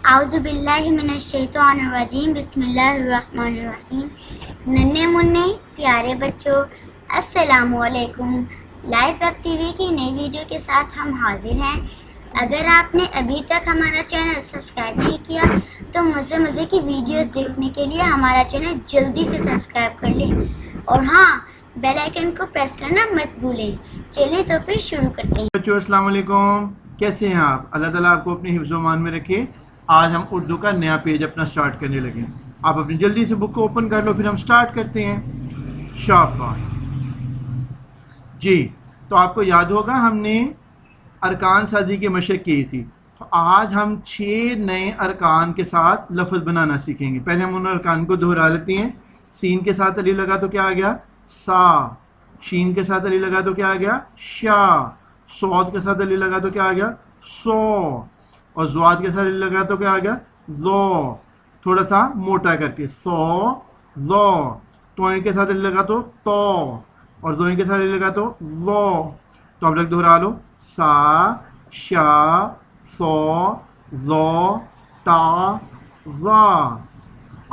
आउज़ु बिल्लाहि मिनश्शैतानिर्रजीम बिस्मिल्लाहिर्रहमानिर्रहीम। नन्हे मुन्ने प्यारे बच्चों, अस्सलामु अलैकुम। लाइव वेब टीवी की नई वीडियो के साथ हम हाजिर हैं। अगर आपने अभी तक हमारा चैनल सब्सक्राइब नहीं किया तो मज़े की वीडियोस देखने के लिए हमारा चैनल जल्दी से सब्सक्राइब कर लें और हाँ, बेल आइकन को प्रेस करना मत भूलें। चलिए तो फिर शुरू करते हैं। बच्चों अस्सलाम वालेकुम, कैसे हैं आप? अल्लाह ताला आपको अपने हिफ्ज़-ओ-मान में रखे। आज हम उर्दू का नया पेज अपना स्टार्ट करने लगे। आप अपनी जल्दी से बुक को ओपन कर लो, फिर हम स्टार्ट करते हैं। शाबाश जी। तो आपको याद होगा हमने अरकान साजी की मशक की थी। तो आज हम 6 नए अरकान के साथ लफ्ज़ बनाना सीखेंगे। पहले हम उन अरकान को दोहरा लेते हैं। सीन के साथ अली लगा तो क्या आ गया? सा। शीन के साथ अली लगा तो क्या आ गया? शा। सौद के साथ अली लगा तो क्या आ गया? सौ। और ज़्वाद के साथ अली लगा तो क्या आ गया? ज़ो। थोड़ा सा मोटा करके सौ ज़ो। तोए के साथ अली लगा तो और ज़ोए के साथ अली लगा तो ज़ो। तो आप लोग दोहरा लो। सा, शा, सौ, ज़ो, ता, ज़ा।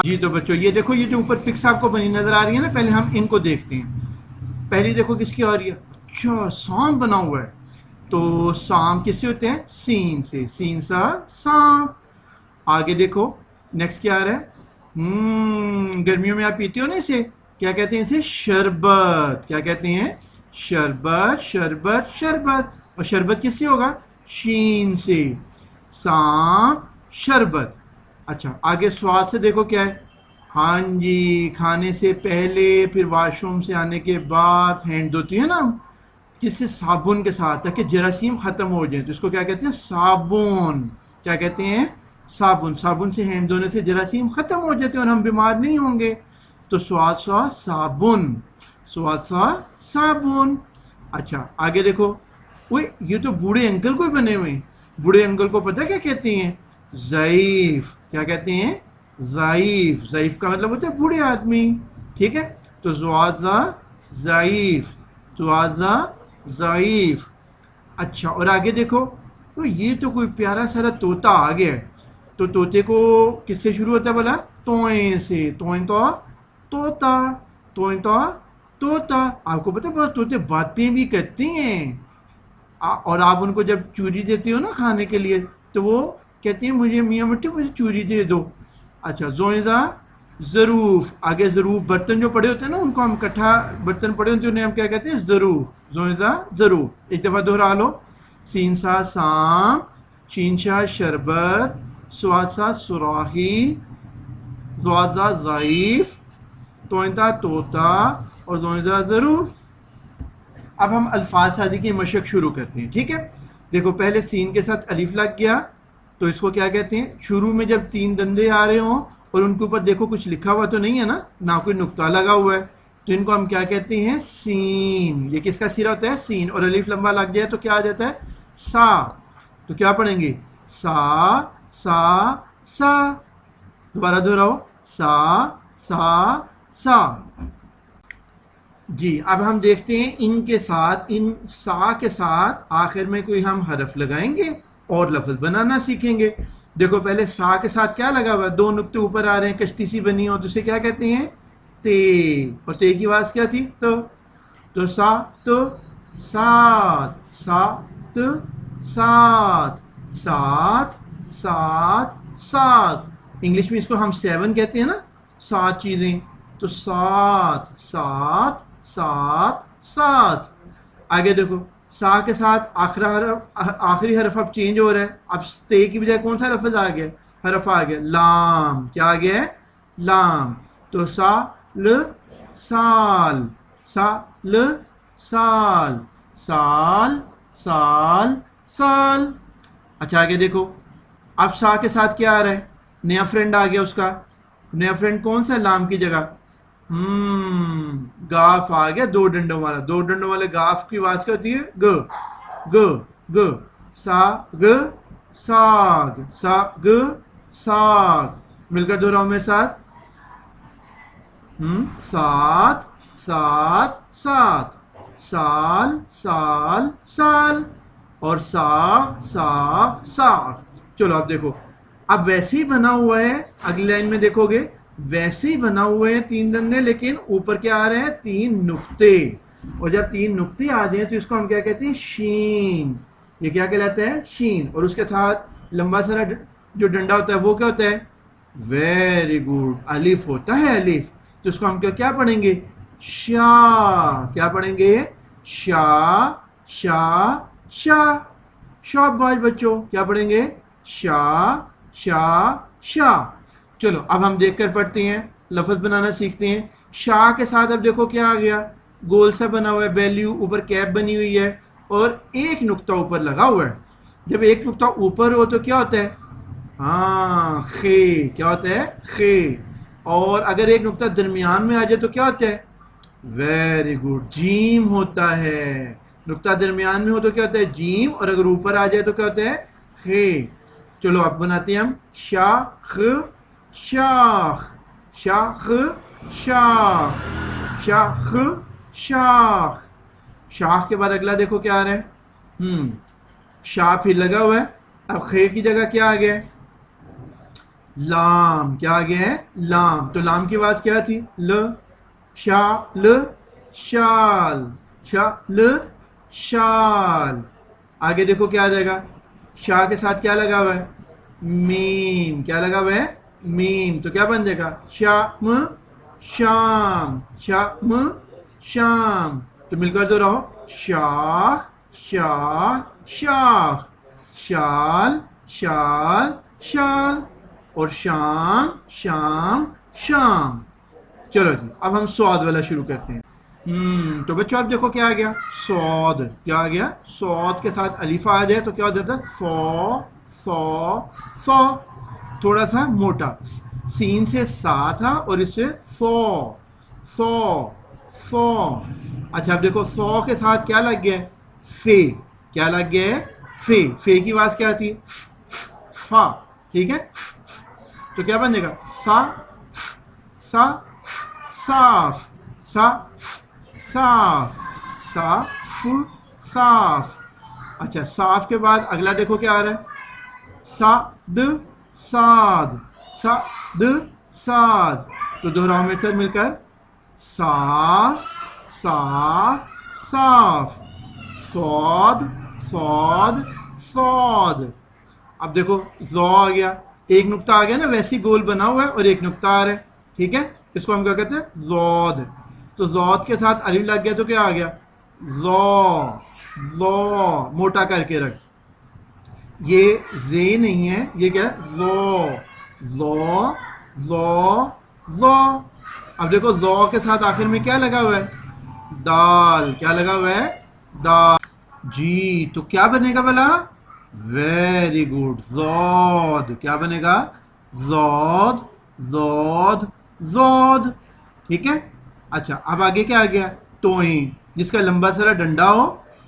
जी तो बच्चों ये देखो, ये जो ऊपर पिक्स आपको बनी नजर आ रही है ना, पहले हम इनको देखते हैं। पहली देखो किसकी आ रही है? अच्छा, सांप बना हुआ है। तो सांप किससे होते हैं? सीन से। सीन सा सांप। आगे देखो नेक्स्ट क्या आ रहा है? गर्मियों में आप पीते हो ना इसे, क्या कहते हैं? इसे शरबत। क्या कहते हैं? शरबत, शरबत, शरबत। और शरबत किससे होगा? शीन से। सांप, शरबत। अच्छा, आगे स्वाद से देखो क्या है? हाँ जी, खाने से पहले, फिर वॉशरूम से आने के बाद हैंड धोती है ना किससे? साबुन के साथ, ताकि जरासीम खत्म हो जाए। तो इसको क्या कहते हैं? साबुन। क्या कहते हैं? साबुन। साबुन से हैंड धोने से जरासीम खत्म हो जाते हैं और हम बीमार नहीं होंगे। तो स्वाद सा साबुन, स्वाद सा साबुन। अच्छा आगे देखो, ओए ये तो बूढ़े अंकल को बने हुए हैं। बूढ़े अंकल को पता क्या कहते हैं? ज़ईफ। क्या कहते हैं? ज़ईफ। ज़ईफ का मतलब होता है बूढ़े आदमी। ठीक है, तो ज़ुआज़ा ज़ईफ, ज़ुआज़ा ज़ईफ। अच्छा और आगे देखो, तो ये तो कोई प्यारा सारा तोता आ गया है। तो तोते को किससे शुरू होता है बोला? तोए से। तोए तो तोता, तोए तो तोता। आपको पता है तोते बातें भी करती हैं। और आप उनको जब चूरी देते हो ना खाने के लिए, तो वो कहती है मुझे मियाँ मिट्टी मुझे चूरी दे दो। अच्छा जोइजा ज़रूफ। आगे ज़रूफ, बर्तन जो पड़े होते हैं ना उनको हम इकट्ठा, बर्तन पड़े होते हैं उन्हें हम क्या कहते हैं? ज़रूफ। जोइजा ज़रूफ। एक दफ़ा दोहरा लो। सीन सा सांप, शीन शाह शरबत, स्वाद सा सुराही, ज़्वाज़ा ज़ईफ, तोइंता तोता और जोइजा ज़रूफ। अब हम अल्फाज साजी की मशक शुरू करते हैं। ठीक है, देखो पहले सीन के साथ अलिफ लग गया, तो इसको क्या कहते हैं? शुरू में जब 3 दंदे आ रहे हों और उनके ऊपर देखो कुछ लिखा हुआ तो नहीं है ना कोई नुक्ता लगा हुआ है, तो इनको हम क्या कहते हैं? सीन। ये किसका सिरा होता है? सीन। और अलिफ लंबा लग गया तो क्या आ जाता है? सा। तो क्या पढ़ेंगे? सा सा सा। दोबारा दोहराओ। सा सा सा। जी अब हम देखते हैं इनके साथ, इन सा के साथ आखिर में कोई हम हरफ लगाएंगे और लफ्ज़ बनाना सीखेंगे। देखो पहले सा के साथ क्या लगा हुआ है? 2 नुक्ते ऊपर आ रहे हैं, कश्ती सी बनी हो, तो उसे क्या कहते हैं? ते। और ते की आवाज़ क्या थी? तो सा तो सात, सात सात, सात सात सात। इंग्लिश में इसको हम 7 कहते हैं ना, 7 चीज़ें। तो सात सात सात सात। आगे देखो सा के साथ आखिरी हरफ अब चेंज हो रहा है। अब ते की बजाय कौन सा लफ्ज आ गया? हरफ आ गया लाम। क्या आ गया है? लाम। तो सा ल साल, सा ल साल, साल साल साल। अच्छा आगे देखो, अब सा के साथ क्या आ रहा है? नया फ्रेंड आ गया उसका। नया फ्रेंड कौन सा? लाम की जगह गाफ आ गया, 2 डंडों वाला। 2 डंडों वाले गाफ की आवाज क्या होती है? ग ग ग। सा ग साग, सा ग साग। मिलकर दोहराओ मेरे साथ। सात सात सात, साल साल साल और साग साग साग। चलो आप देखो, اب ویسے ہی بنا ہوا ہے, اگلی لائن میں دیکھو گے ویسے ہی بنا ہوا ہے 3 دندے, لیکن اوپر کیا آ رہے ہیں 3 نقطے, اور جب 3 نقطے آ جائیں تو اس کو ہم کیا کہتے ہیں شین. یہ کیا کہلاتا ہے شین. اور اس کے ساتھ لمبا سارا جو ڈنڈا ہوتا ہے وہ کیا ہوتا ہے, ویری گڈ, الف ہوتا ہے الف. تو اس کو ہم کیا پڑھیں گے شا. کیا پڑھیں گے شا شا شا. شاباش بچوں, کیا پڑھیں گے شا شا شا. چلو اب ہم دیکھ کر پڑھتے ہیں, لفظ بنانا سیکھتے ہیں. شا کے ساتھ اب دیکھو کیا آ گیا, گول سا بنا ہوا ہے, بیلیو اوپر کیپ بنی ہوئی ہے اور ایک نقطہ اوپر لگا ہوا ہے. جب ایک نقطہ اوپر ہو تو کیا ہوتا ہے, ہاں خے. کیا ہوتا ہے خے. اور اگر ایک نقطہ درمیان میں آ جائے تو کیا ہوتا ہے, ویری گڈ, جیم ہوتا ہے. نقطہ درمیان میں ہو تو کیا ہوتا ہے جیم, اور اگر اوپر آ جائے تو کیا ہوتا ہے خے. چلو اب بناتے ہیں ہم شاخ شاخ شاخ شاخ شاخ شاخ. شاخ کے بعد اگلا دیکھو کیا آ رہا ہے, شاہ پھر لگا ہوا ہے. اب خے کی جگہ کیا آ گیا ہے لام. کیا آ گیا ہے لام. تو لام کی آواز کیا تھی ل. شا ل شال شا ل شال. آگے دیکھو کیا آ جائے گا, شاہ کے ساتھ کیا لگا ہوا ہے میم. کیا لگا ہوا ہے میم. تو کیا بن جائے گا شام شام شام شام. تو مل کر جو رہو شاخ شاخ شاخ شال شال شال اور شام شام شام. چلو جی اب ہم سواد والا شروع کرتے ہیں. تو بچوں آپ دیکھو کیا آ گیا سود. کیا آ گیا سود کے ساتھ الف آ جائے تو کیا ہو جاتا ہے سو سو سو. تھوڑا سا موٹا, سین سے سا تھا اور اس سے سو سو سو. اچھا اب دیکھو سو کے ساتھ کیا لگ گیا فے. کیا لگ گیا ہے فے. فے کی آواز کیا تھی فا. ٹھیک ہے, تو کیا بن جائے گا سا سا صاف سا صاف صاف صاف. اچھا صاف کے بعد اگلا دیکھو کیا آ رہا ہے ساد ساد ساد ساد. تو دوہراؤ میرے ساتھ مل کر صاف صاف صاف صاد صاد صاد. اب دیکھو زو آ گیا, ایک نقطہ آ گیا نا, ویسی گول بنا ہوا ہے اور ایک نقطہ آ رہا ہے. ٹھیک ہے, اس کو ہم کیا کہتے ہیں زود. تو زود کے ساتھ الف لگ گیا تو کیا آ گیا زو زو. موٹا کر کے رکھ, یہ زے نہیں ہے, یہ کیا ہے زو زو زو زو. اب دیکھو زو کے ساتھ آخر میں کیا لگا ہوا ہے دال. کیا لگا ہوا ہے دال. جی تو کیا بنے گا بلا ویری گڈ زود. کیا بنے گا زود زود زود. ٹھیک ہے. اچھا اب آگے کیا آ گیا توئیں, جس کا لمبا سارا ڈنڈا ہو.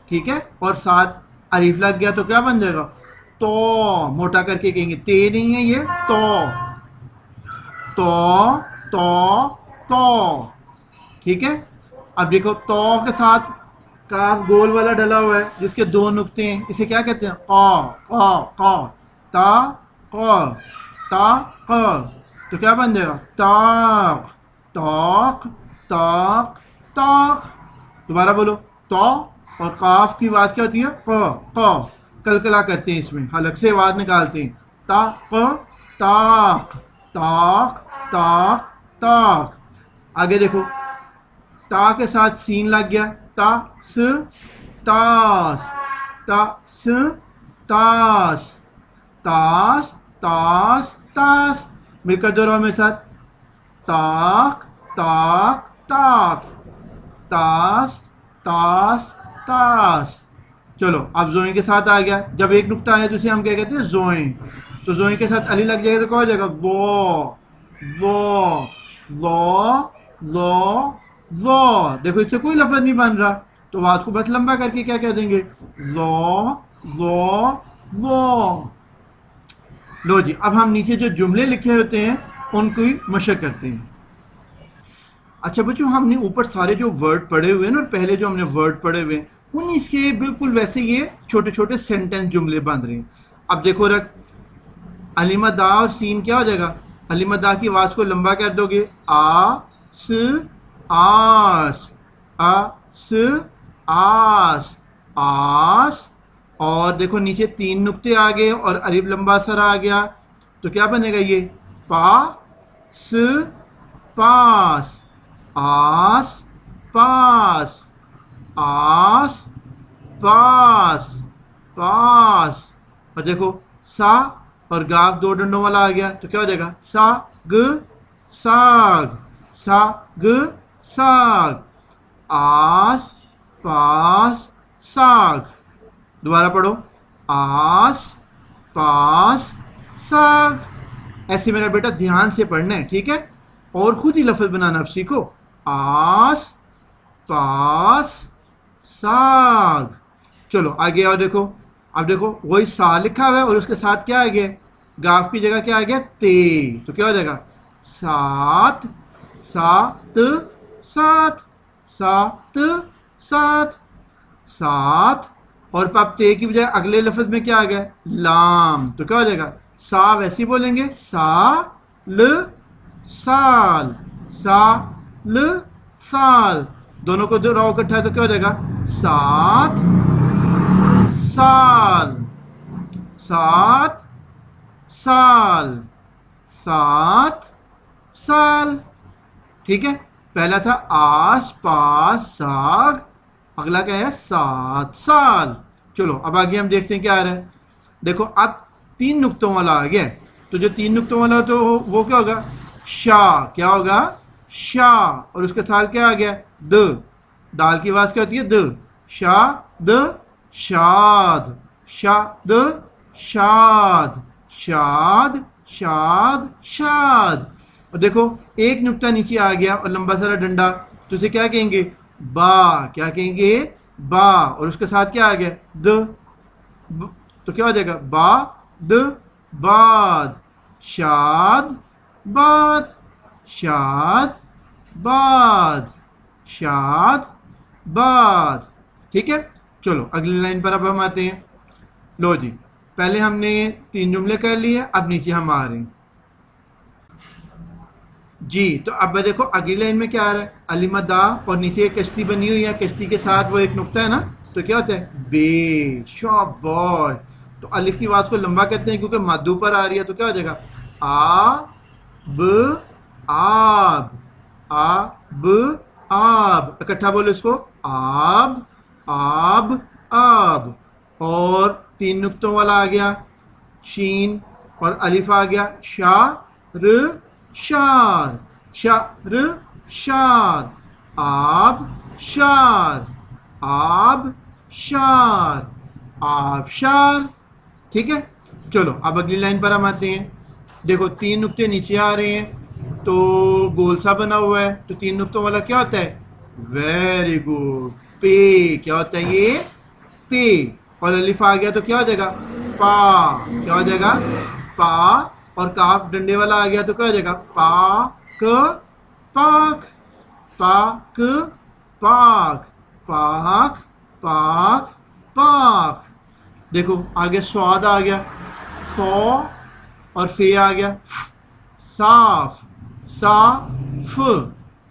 ٹھیک ہے, اور ساتھ الف لگ گیا تو کیا بن جائے گا تو. موٹا کر کے کہیں گے, تے نہیں ہے یہ تو تو تو تو. ٹھیک ہے. اب دیکھو تو کے ساتھ کاف گول والا ڈلا ہوا ہے جس کے 2 نقطے ہیں, اسے کیا کہتے ہیں قا قا قا. تا قا تا قا. تو کیا بن جائے گا طاق طاق طاق طاق. دوبارہ بولو تو, اور قاف کی آواز کیا ہوتی ہے ق ق. کلکلا کرتے ہیں اس میں, حلق سے آواز نکالتے ہیں تا ق طاق طاق طاق طاق. آگے دیکھو تا کے ساتھ سین لگ گیا تا س تاس تا س تاس تاس تاس تاس. مل کر دو رہو میرے ساتھ تاق تاق تاق تاس تاس تاس. چلو اب زوئیں کے ساتھ آ گیا, جب ایک نقطہ آیا تو اسے ہم کیا کہتے ہیں زوئیں. تو زوئیں کے ساتھ علی لگ جائے گا تو کیا ہو جائے گا وہ وہ وہ وہ وہ. دیکھو اس سے کوئی لفظ نہیں بن رہا, تو آواز کو بہت لمبا کر کے کیا کہہ دیں گے وہ وہ وہ. لو جی اب ہم نیچے جو جملے لکھے ہوتے ہیں ان کو مشق کرتے ہیں. اچھا بچوں, ہم نے اوپر سارے جو ورڈ پڑھے ہوئے ہیں نا, اور پہلے جو ہم نے ورڈ پڑھے ہوئے ہیں ان سے بالکل ویسے یہ چھوٹے چھوٹے سینٹنس جملے بن رہے ہیں. اب دیکھو رکھ अलिमा दा और सीन क्या हो जाएगा, अलिमा दा की आवाज़ को लंबा कर दोगे, आ स आस, आ स आस, आस। और देखो नीचे 3 नुक्ते आ गए और अलिफ लंबा सर आ गया, तो क्या बनेगा ये, पा स पास, आस पास, आस पास, पास। और देखो सा और गाफ 2 डंडों वाला आ गया, तो क्या हो जाएगा, सा ग साग, सा ग साग, आस पास साग। दोबारा पढ़ो, आस पास साग। ऐसे मेरा बेटा ध्यान से पढ़ना है, ठीक है, और खुद ही लफ्ज बनाना अब सीखो, आस पास साग। चलो आगे आओ, देखो अब देखो वही सा लिखा हुआ है और उसके साथ क्या आ गया, गाफ की जगह क्या आ गया, ते, तो क्या हो जाएगा, सात, सात, सात, सात, सात, सात। और अब ते की बजाय अगले लफ्ज में क्या आ गया, लाम, तो क्या हो जाएगा, सा वैसे ही बोलेंगे, सा ल साल, सा ल साल। दोनों को दोहराओ इकट्ठा, तो क्या हो जाएगा, सात साल, सात साल, सात साल। ठीक है, पहला था आस पास साग, अगला क्या है, 7 साल। चलो अब आगे हम देखते हैं क्या आ रहा है। देखो अब 3 नुक्तों वाला आ गया, तो जो 3 नुक्तों वाला तो वो क्या होगा, शाह, क्या होगा, शाह। और उसके साथ क्या आ गया, द, दाल की आवाज क्या होती है, द, शाह द शाद, शाद शाद, शाद शाद शाद। और देखो एक नुक्ता नीचे आ गया और लंबा सारा डंडा, तो उसे क्या कहेंगे, बा, क्या कहेंगे, बा। और उसके साथ क्या आ गया, तो क्या हो जाएगा, बा द बाद, शाद बाद, शाद बाद, शाद बाद। ठीक है, चलो अगली लाइन पर अब हम आते हैं। लो जी, पहले हमने 3 जुमले कर लिए, अब नीचे हम आ रहे हैं जी। तो अब देखो अगली लाइन में क्या आ रहा है, अलिमा दा और नीचे एक कश्ती बनी हुई है, कश्ती के साथ वो एक नुक्ता है ना, तो क्या होता है, बे, शाबाश। तो अलिफ की आवाज को लंबा करते हैं क्योंकि मद्दू पर आ रही है, तो क्या हो जाएगा, आ ब आब, आ ब आब। इकट्ठा बोलो इसको, आब आब आब। और 3 नुक्तों वाला आ गया, शीन और अलिफ आ गया, शा र शार, शार शार, आब शार, आब शार, आबशार। ठीक है, चलो अब अगली लाइन पर हम आते हैं। देखो 3 नुक्ते नीचे आ रहे हैं, तो गोल सा बना हुआ है, तो 3 नुक्तों वाला क्या होता है, वेरी गुड, पे, क्या होता है ये, पे। और अलिफ आ गया तो क्या हो जाएगा, पा, क्या हो जाएगा, पा। और काफ डंडे वाला आ गया तो क्या हो जाएगा, पा क पाक, पाक पाक, पाक पाक पाक। देखो आगे स्वाद आ गया, सौ और फे आ गया, साफ, साफ,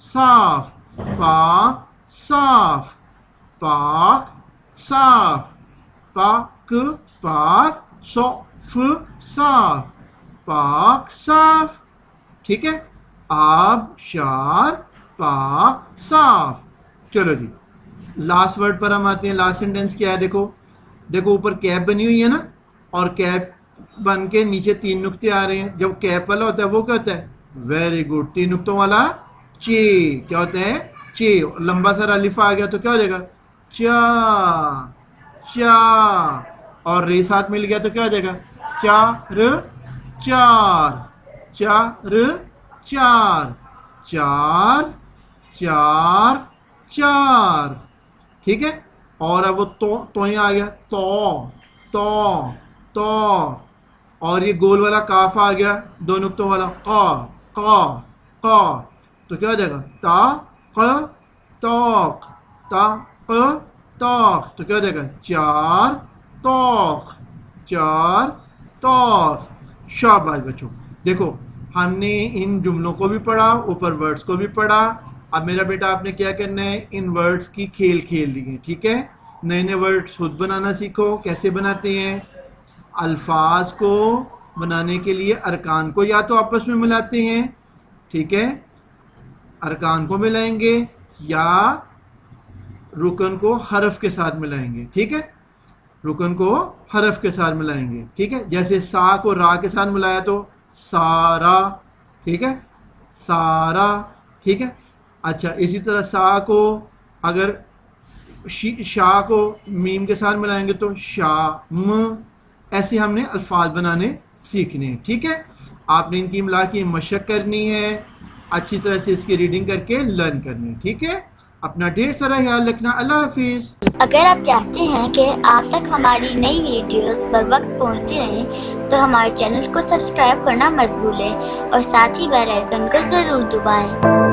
साफ, पाक साफ, पाक साफ, पाक पाक, सौफ साफ, पाक साफ। ठीक है, आब शार पाक साफ। चलो जी, लास्ट वर्ड पर हम आते हैं। लास्ट सेंटेंस क्या है, देखो देखो ऊपर कैप बनी हुई है ना, और कैप बन के नीचे 3 नुक्ते आ रहे हैं। जब कैप वाला होता है वो क्या होता है, वेरी गुड, 3 नुक्तों वाला चे, क्या होता है, चे। लंबा सा अलिफ आ गया तो क्या हो जाएगा, चा, चा। और रे साथ मिल गया तो क्या हो जाएगा, चार, चार, चार, चार, चार, चार, चार। ठीक है, और अब वो तो ही आ गया, तो तो। और ये गोल वाला काफ आ गया, 2 नुक्तों वाला, क, तो क्या हो जाएगा, ता क तौक, ता क तौक, तो क्या हो जाएगा, चार तौक, चार तौक। शाबाश बच्चों, देखो हमने इन जुमलों को भी पढ़ा, ऊपर वर्ड्स को भी पढ़ा। अब मेरा बेटा आपने क्या करना है, इन वर्ड्स की खेल खेल लिए, ठीक है। नए नए वर्ड्स खुद बनाना सीखो। कैसे बनाते हैं? अल्फाज को बनाने के लिए अरकान को या तो आपस में मिलाते हैं, ठीक है, अरकान को मिलाएंगे, या रुकन को हरफ के साथ मिलाएंगे, ठीक है, रुकन को हरफ के साथ मिलाएंगे, ठीक है। जैसे सा को रा के साथ मिलाया तो सारा, ठीक है, सारा, ठीक है। अच्छा, इसी तरह सा को अगर शाह को मीम के साथ मिलाएंगे तो शाम। ऐसे हमने अल्फाज बनाने सीखने हैं, ठीक है। आपने इनकी इमला की मशक करनी है, अच्छी तरह से इसकी रीडिंग करके लर्न करनी है, ठीक है। अपना ढेर सारा ख्याल रखना। अल्लाह हाफिज़। अगर आप चाहते हैं कि आप तक हमारी नई वीडियोस पर वक्त पहुंचती रहें तो हमारे चैनल को सब्सक्राइब करना मत भूलें और साथ ही बेल आइकन को ज़रूर दबाएं।